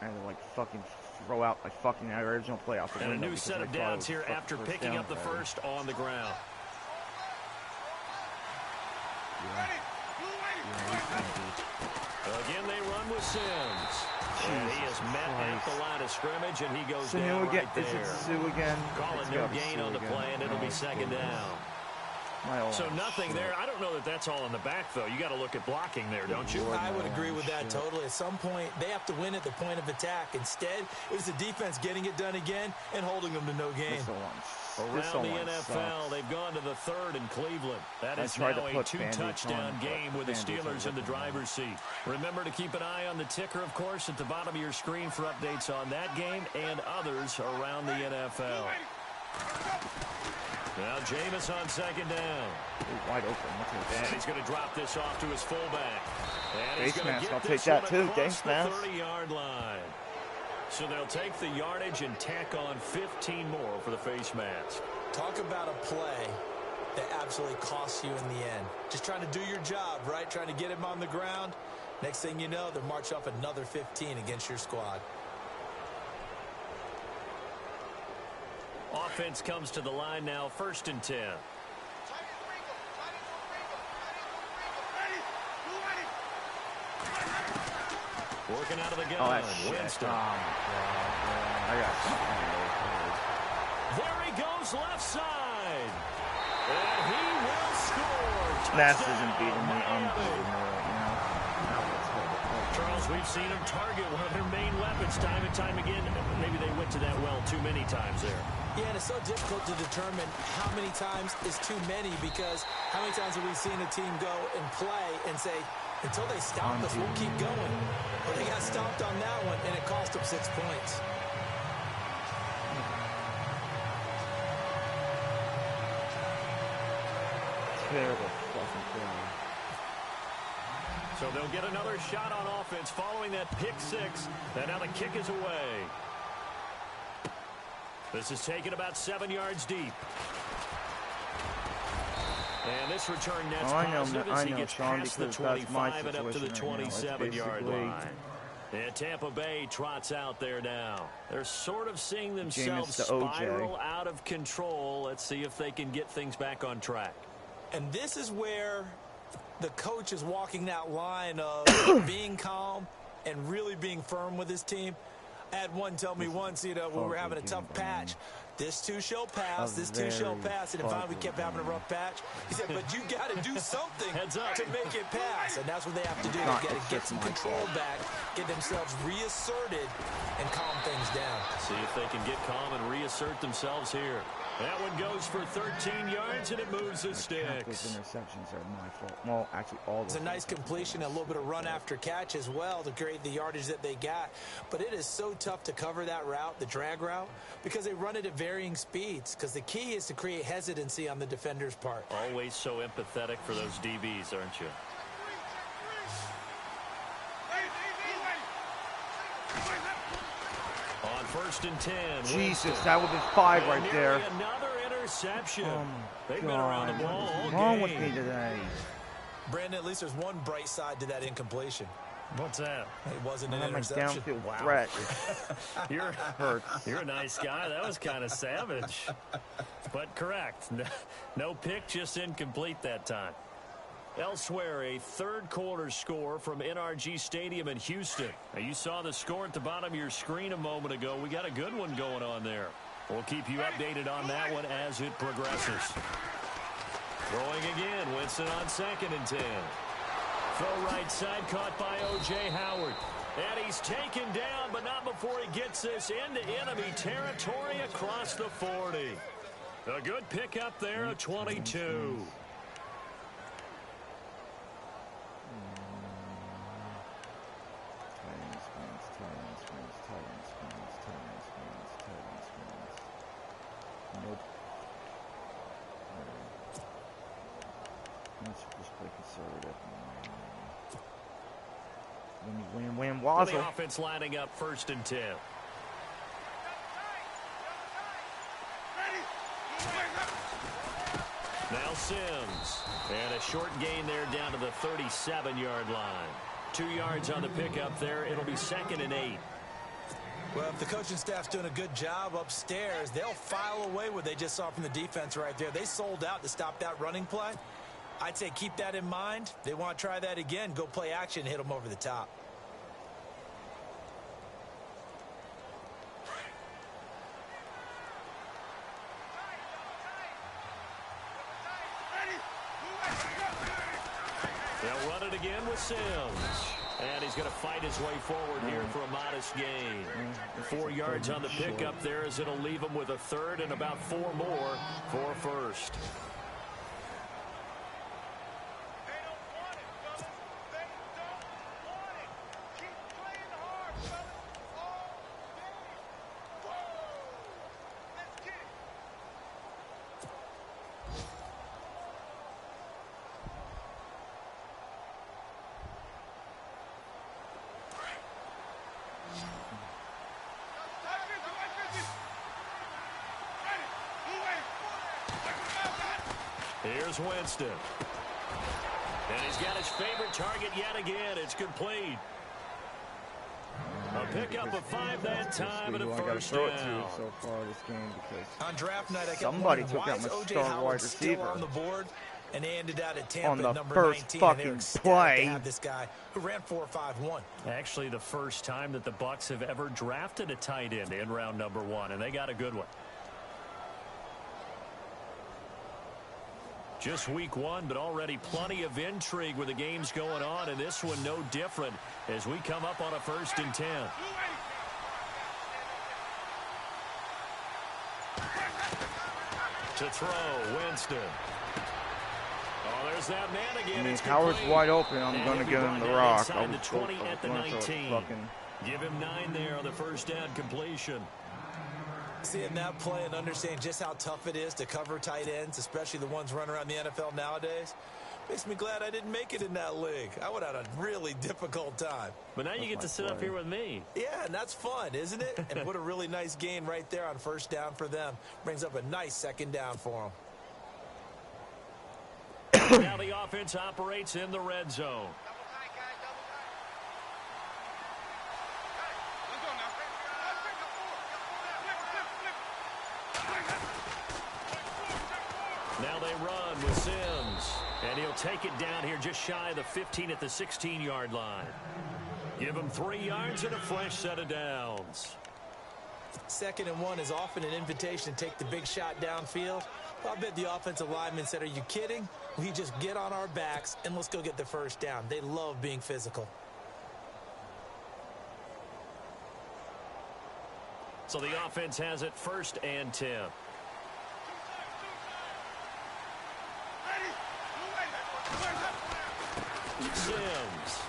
I had to, like, fucking throw out my fucking original play out the window. And a new set of downs here after picking up the 1st on the ground. Sims. And he is met at the line of scrimmage, and he goes down again. right there. Is it Sue again? Call it no gain on the play, and it'll be second down. So nothing there. I don't know that that's all in the back, though. You got to look at blocking there, don't you? I would agree with that totally. At some point, they have to win at the point of attack. Instead, it was the defense getting it done again and holding them to no gain. Around the NFL, they've gone to the third in Cleveland. That is now a two-touchdown game with the Steelers in the driver's seat. Remember to keep an eye on the ticker, of course, at the bottom of your screen for updates on that game and others around the NFL. Now Jameis on second down. Wide open. And he's going to drop this off to his fullback. And he's Face going to mask, get I'll this take that one too. across Face the mask. 30-yard line. So they'll take the yardage and tack on 15 more for the face mask. Talk about a play that absolutely costs you in the end. Just trying to do your job, right? Trying to get him on the ground. Next thing you know, they'll march off another 15 against your squad. Offense comes to the line now, 1st and 10. Working out of the gun. Oh, that's shit. Winston. I got There he goes left side. And he will score. Nass Touchdown, isn't beating me. I'm Miami. beating her right now. Charles, we've seen him target one of their main weapons time and time again. Maybe they went to that well too many times there. Yeah, and it's so difficult to determine how many times is too many, because how many times have we seen a team go and play and say, until they stop us, we'll keep going. Well, they got stopped on that one, and it cost them 6 points. Terrible fucking play. So they'll get another shot on offense following that pick six. And now the kick is away. This is taken about 7 yards deep. And this return net's positive as he gets past the 25 and up to the 27-yard line. And Tampa Bay trots out there now. They're sort of seeing themselves spiral out of control. Let's see if they can get things back on track. And this is where the coach is walking that line of being calm and really being firm with his team. I had one tell me once, you know, when we were having a tough patch, this too shall pass, this too shall pass. And then finally we kept having a rough patch. He said, but you got to do something to make it pass. And that's what they have to do. They got to get some control back, get themselves reasserted, and calm things down. See if they can get calm and reassert themselves here. That one goes for 13 yards, and it moves the sticks. Those interceptions are my fault. Well, actually, all of them. It's a nice completion, a little bit of run after catch as well to create the yardage that they got. But it is so tough to cover that route, the drag route, because they run it at varying speeds. Because the key is to create hesitancy on the defender's part. Always so empathetic for those DBs, aren't you? On 1st and 10. Jesus, that would have been 5 right there. Another interception. Oh They've been around the ball all What's game. wrong with me today? Brandon, at least there's one bright side to that incompletion. What's that? It wasn't an I'm a interception. downfield threat. You're a nice guy. That was kind of savage. But correct. No pick, just incomplete that time. Elsewhere, a third-quarter score from NRG Stadium in Houston. Now, you saw the score at the bottom of your screen a moment ago. We got a good one going on there. We'll keep you updated on that one as it progresses. Throwing again, Winston on 2nd and 10. Throw right side, caught by O.J. Howard. And he's taken down, but not before he gets this into enemy territory across the 40. A good pickup there, a 22. Nope. Let's just play conservative. Wham, The wazzle. offense lining up 1st and 10. Now Sims. And a short gain there down to the 37-yard line. 2 yards on the pickup there. It'll be 2nd and 8. Well, if the coaching staff's doing a good job upstairs, they'll file away what they just saw from the defense right there. They sold out to stop that running play. I'd say keep that in mind. They want to try that again. Go play action, hit them over the top. run it again with Sims. And he's going to fight his way forward here for a modest gain. 4 yards on the pickup there as it'll leave him with a third and about 4 more for first. Here's Winston. And he's got his favorite target yet again. It's complete. A pickup of 5 that time and a first down. So far this game because on draft night, I somebody got took out my O.J. star Howard wide still receiver on the board, and they ended out at Tampa on the number first 19, fucking play. to have this guy who ran 4.51. Actually, the first time that the Bucs have ever drafted a tight end in round number 1, and they got a good one. Just week 1, but already plenty of intrigue with the games going on, and this one no different as we come up on a 1st and 10. To throw, Winston. Oh, there's that man again. I mean, It's Howard's complete. wide open. I'm And going to he'll be give him brought the down rock. inside the 20 at the 19. Fucking Give him 9 there on the first down completion. Seeing that play and understanding just how tough it is to cover tight ends, especially the ones running around the NFL nowadays, makes me glad I didn't make it in that league. I would have had a really difficult time. But now you get to sit up here with me. Yeah, and that's fun, isn't it? And what a really nice gain right there on first down for them. Brings up a nice 2nd down for them. Now the offense operates in the red zone. Now they run with Sims. And he'll take it down here just shy of the 15 at the 16-yard line. Give him 3 yards and a fresh set of downs. 2nd and 1 is often an invitation to take the big shot downfield. I bet the offensive lineman said, are you kidding? We just get on our backs and let's go get the first down. They love being physical. So the offense has it 1st and 10. Sims.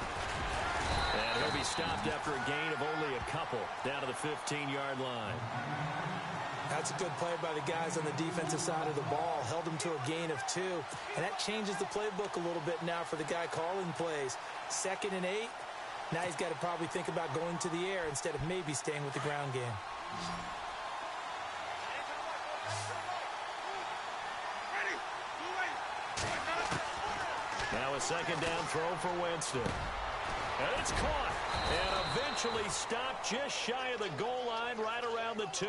And he'll be stopped after a gain of only a couple down to the 15-yard line. That's a good play by the guys on the defensive side of the ball. Held them to a gain of 2. And that changes the playbook a little bit now for the guy calling plays. 2nd and 8. Now he's got to probably think about going to the air instead of maybe staying with the ground game. Now a 2nd down throw for Winston. And it's caught. And eventually stopped just shy of the goal line right around the 2.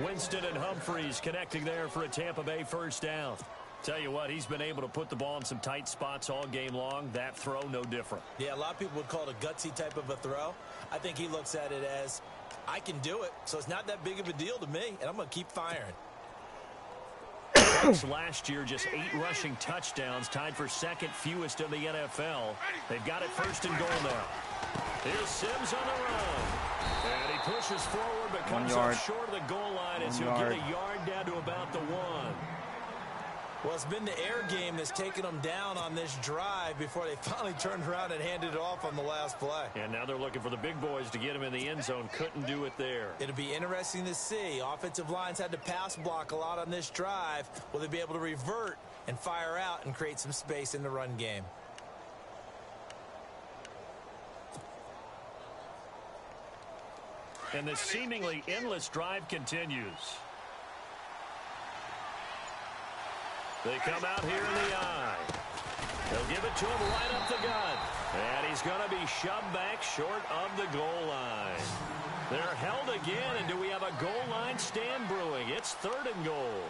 Winston and Humphreys connecting there for a Tampa Bay first down. Tell you what, he's been able to put the ball in some tight spots all game long. That throw, no different. Yeah, a lot of people would call it a gutsy type of a throw. I think he looks at it as, I can do it, so it's not that big of a deal to me, and I'm going to keep firing. Last year, just 8 rushing touchdowns, tied for 2nd fewest in the NFL. They've got it 1st and goal now. Here's Sims on the run. And he pushes forward, but comes up short of the goal line as he'll get a yard down to about the 1. Well, it's been the air game that's taken them down on this drive before they finally turned around and handed it off on the last play. And now they're looking for the big boys to get him in the end zone. Couldn't do it there. It'll be interesting to see. Offensive lines had to pass block a lot on this drive. Will they be able to revert and fire out and create some space in the run game? And the seemingly endless drive continues. They come out here in the eye. They'll give it to him right up the gut. And he's going to be shoved back short of the goal line. They're held again, and do we have a goal line stand brewing? It's 3rd and goal.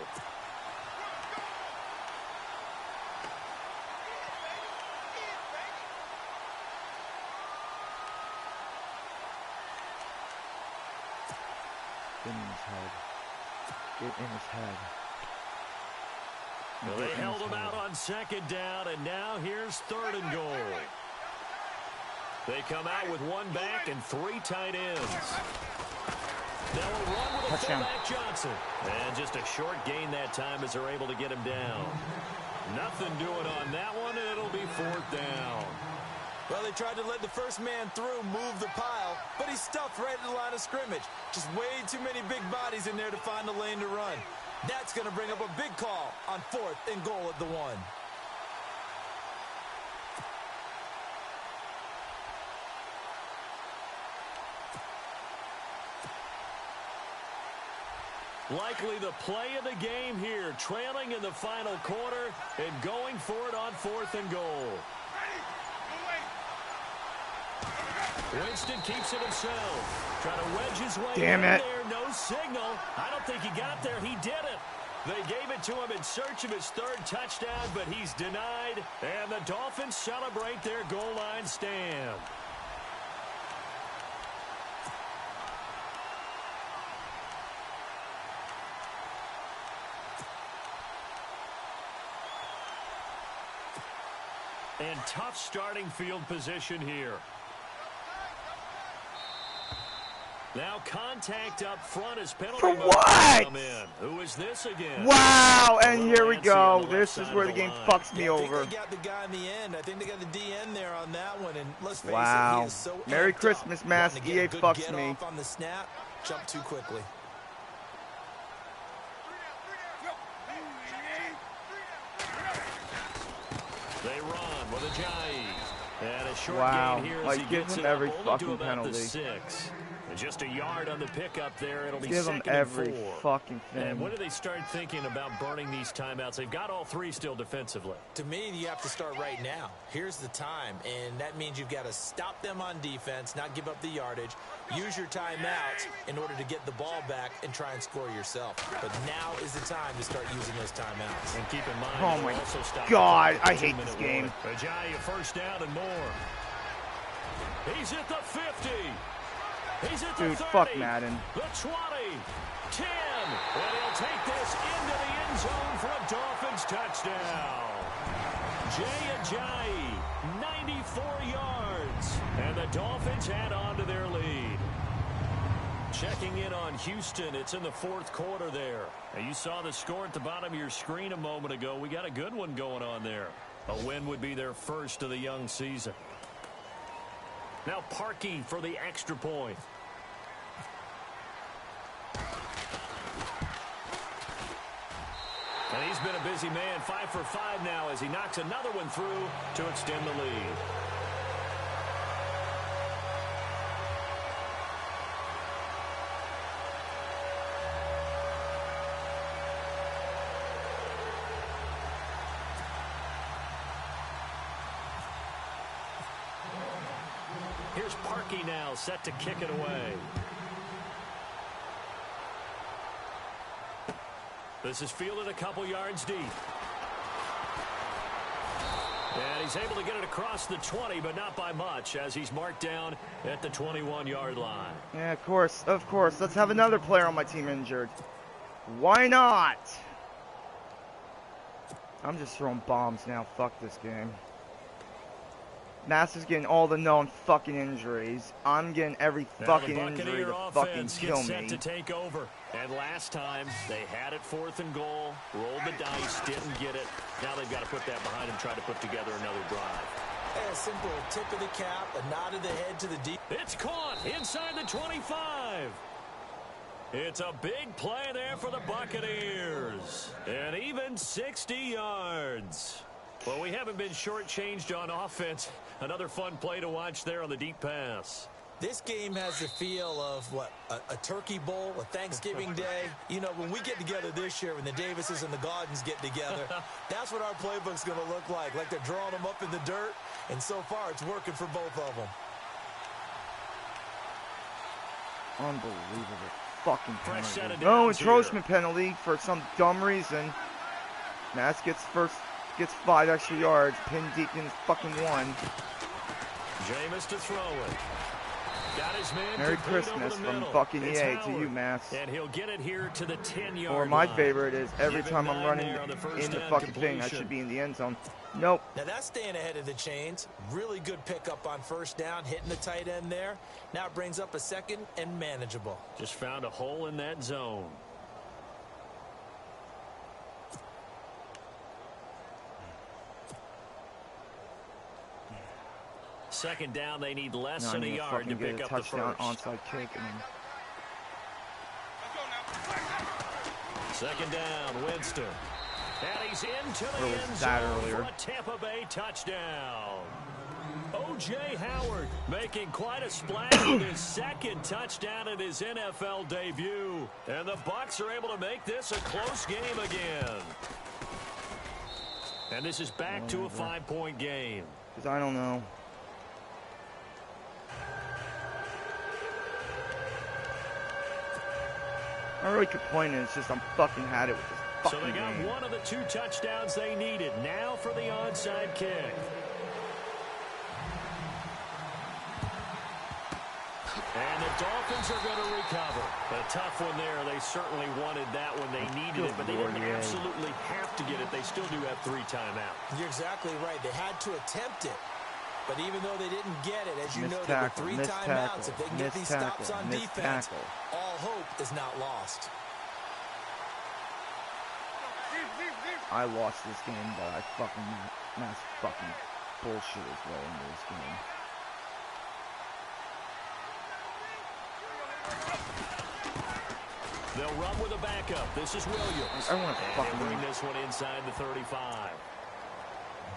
Get in his head. Get in his head. Well, they held him out on second down, and now here's third and goal. They come out with one back and three tight ends. Now a run with a fullback Johnson. And just a short gain that time as they're able to get him down. Nothing doing on that one, and it'll be fourth down. Well, they tried to let the first man through, move the pile, but he's stuffed right at the line of scrimmage. Just way too many big bodies in there to find a lane to run. That's going to bring up a big call on fourth and goal at the 1. Likely the play of the game here, trailing in the final quarter and going for it on fourth and goal. Winston keeps it himself. Trying to wedge his way in there. No signal. I don't think he got there. He did it. They gave it to him in search of his third touchdown, but he's denied. And the Dolphins celebrate their goal line stand. And tough starting field position here. Now contact up front as penalty. For what? Come in. Who is this again? Wow, and here we go. This is where the game fucks me over. I think they got the guy in the end. I think they got the DN there on that one. And let's face wow. it, he is so Merry Christmas, Mask. EA fucks me. On the snap, jump too quickly. They run with Ajayi. And a short gain here as he give gets him it every up, only fucking to about penalty. The 6. And just a yard on the pickup there. It'll be give him second every and 4. fucking thing. And when do they start thinking about burning these timeouts? They've got all three still defensively. To me, you have to start right now. Here's the time, and that means you've got to stop them on defense, not give up the yardage, use your timeouts in order to get the ball back and try and score yourself. But now is the time to start using those timeouts. And keep in mind, oh my also stop God, I hate this game. Ajayi, first down and more. He's at the 50. He's at the 30. Fuck Madden. The 20. 10. And he'll take this into the end zone for a Dolphins touchdown. Jay Ajayi, 94 yards. And the Dolphins head on to their lead. Checking in on Houston. It's in the fourth quarter there. Now you saw the score at the bottom of your screen a moment ago. We got a good one going on there. A win would be their first of the young season. Now Parkey for the extra point. And he's been a busy man, 5 for 5 now as he knocks another one through to extend the lead. Here's Parkey now, set to kick it away. This is fielded a couple yards deep. And he's able to get it across the 20, but not by much, as he's marked down at the 21-yard line. Yeah, of course, of course. Let's have another player on my team injured. Why not? I'm just throwing bombs now. Fuck this game. Master's getting all the known fucking injuries. I'm getting every fucking injury to fucking kill me. Set to take over. And last time, they had it 4th and goal, rolled the dice, didn't get it. Now they've got to put that behind them, try to put together another drive. A simple tip of the cap, a nod of the head to the deep. It's caught inside the 25. It's a big play there for the Buccaneers. And even 60 yards. Well, we haven't been shortchanged on offense. Another fun play to watch there on the deep pass. This game has the feel of, what, a turkey bowl, a Thanksgiving day. You know, when we get together this year, when the Davises and the Gardens get together, that's what our playbook's going to look like they're drawing them up in the dirt. And so far, it's working for both of them. Unbelievable fucking penalty. No encroachment penalty for some dumb reason. Mass gets 5 extra yards, pinned deep in fucking 1. Jameis to throw it. Got his man Merry complete over Christmas the from middle. fucking It's EA to Howard. you, Mass. And he'll get it here to the 10-yard Or my line. favorite is every Give him time I'm 9 running there on the first in the down fucking thing, I completion. should be in the end zone. Nope. Now that's staying ahead of the chains. Really good pickup on first down, hitting the tight end there. Now it brings up a second and manageable. Just found a hole in that zone. Second down, they need less No, I than a need to yard to fucking get pick a up the touchdown first. onside kick and then Second down, Winston. And he's into the Where was end that zone earlier? for a Tampa Bay touchdown. O.J. Howard making quite a splash with his second touchdown in his NFL debut. And the Bucs are able to make this a close game again. And this is back to a 5-point game. because I don't know. I'm not really complaining. It's just I'm fucking had it with this So fucking they got game. one of the 2 touchdowns they needed. Now for the onside kick. And the Dolphins are going to recover. A tough one there. They certainly wanted that when they needed it, but they didn't absolutely have to get it. They still do have 3 timeouts. You're exactly right. They had to attempt it. But even though they didn't get it, as you Missed noted, tackle, with 3 missed timeouts, tackle, if they can get missed these stops tackle, on missed defense, tackle. all hope is not lost. I lost this game, but I fucking mass fucking bullshit as well into this game. They'll run with a backup. This is Williams. I want to And fucking they'll bring this one inside the 35.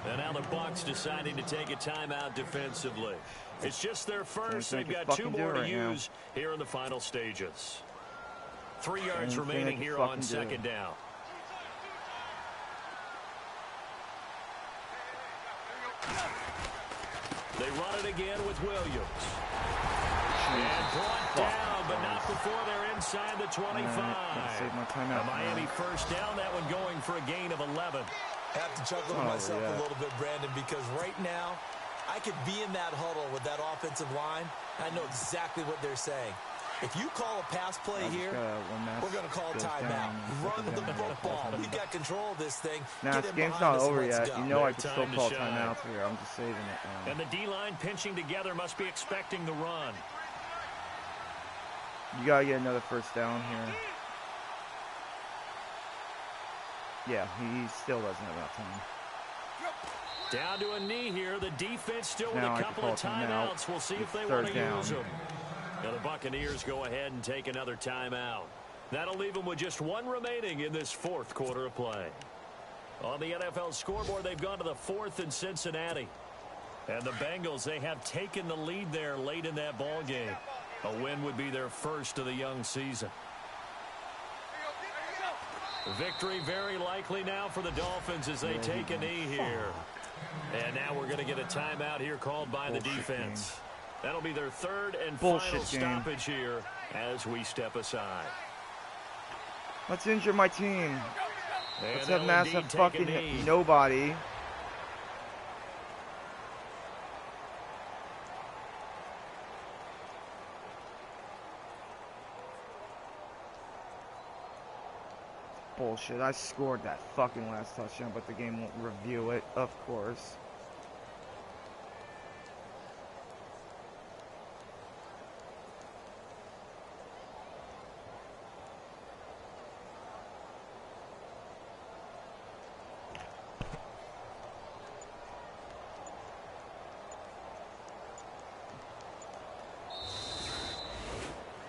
And now the Bucs deciding to take a timeout defensively. It's just their first. They've got 2 more to use here in the final stages. 3 yards remaining here on second down. They run it again with Williams. And brought down, but not before they're inside the 25. Save my timeout. A Miami first down, that one going for a gain of 11. I have to chuckle to myself a little bit, Brandon, because right now I could be in that huddle with that offensive line. I know exactly what they're saying. If you call a pass play here, we're going to call a timeout. Run the football. We've got control of this thing. Now, this game's not over yet. You know I can still call timeouts here. I'm just saving it now. And the D-line pinching together must be expecting the run. You gotta get another first down here. Yeah, he still doesn't have enough time. Down to a knee here. The defense still with Now a couple of timeouts. We'll see if they want to use them. Now the Buccaneers go ahead and take another timeout. That'll leave them with just 1 remaining in this 4th quarter of play. On the NFL scoreboard, they've gone to the 4th in Cincinnati. And the Bengals, they have taken the lead there late in that ball game. A win would be their first of the young season. Victory very likely now for the Dolphins as they take a knee here. And now we're going to get a timeout here called by the defense. That'll be their 3rd and final stoppage here as we step aside. Let's injure my team. And Let's have massive fucking nobody. Bullshit. I scored that fucking last touchdown, but the game won't review it, of course.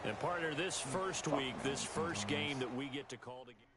And partner, this first week, this first game that we get to call together.